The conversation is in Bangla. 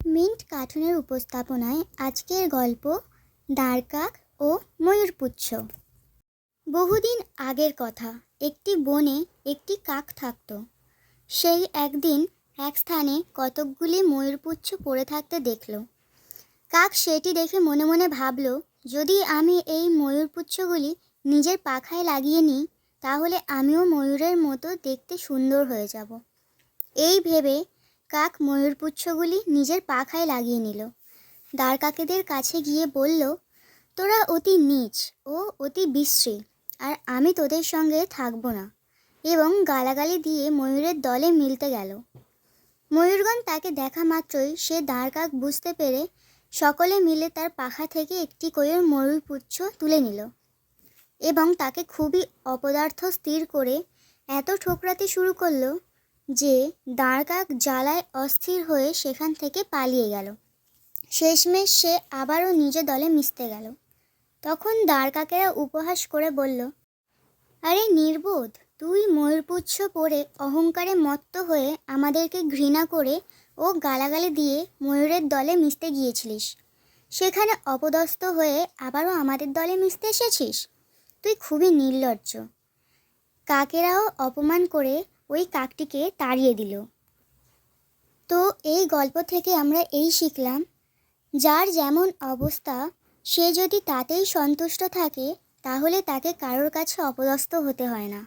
মিন্ট কার্টুনের উপস্থাপনায় আজকের গল্প দাঁড়কাক ও ময়ূরপুচ্ছ। বহুদিন আগের কথা, একটি বনে একটি কাক থাকত। সেই একদিন এক স্থানে কতকগুলি ময়ূরপুচ্ছ পড়ে থাকতে দেখল। কাক সেটি দেখে মনে মনে ভাবল, যদি আমি এই ময়ূরপুচ্ছগুলি নিজের পাখায় লাগিয়ে নিই তাহলে আমিও ময়ূরের মতো দেখতে সুন্দর হয়ে যাব। এই ভেবে কাক ময়ূরপুচ্ছগুলি নিজের পাখায় লাগিয়ে নিল। দাঁড়কাকেদের কাছে গিয়ে বলল, তোরা অতি নীচ ও অতি বিশ্রী, আর আমি তোদের সঙ্গে থাকবো না, এবং গালাগালি দিয়ে ময়ূরের দলে মিলতে গেল। ময়ূরগণ তাকে দেখা মাত্রই সে দাঁড়কাক বুঝতে পেরে সকলে মিলে তার পাখা থেকে একটি করে ময়ূরপুচ্ছ তুলে নিল এবং তাকে খুবই অপদার্থ স্থির করে এত ঠোকরাতে শুরু করলো যে দাঁড়কাক জ্বালায় অস্থির হয়ে সেখান থেকে পালিয়ে গেল। শেষমেশ সে আবারও নিজ দলে মিশতে গেল। তখন দাঁড়কাকেরা উপহাস করে বলল, আরে নির্বোধ, তুই ময়ূরপুচ্ছ পরে অহংকারে মত্ত হয়ে আমাদেরকে ঘৃণা করে ও গালাগালি দিয়ে ময়ূরের দলে মিশতে গিয়েছিলিস, সেখানে অপদস্থ হয়ে আবারও আমাদের দলে মিশতে এসেছিস। তুই খুবই নির্লজ্জ। কাকেরাও অপমান করে ওই কাকটিকে তাড়িয়ে দিল। তো এই গল্প থেকে আমরা এই শিখলাম, যার যেমন অবস্থা সে যদি তাতেই সন্তুষ্ট থাকে তাহলে তাকে কারোর কাছে অপদস্থ হতে হয় না।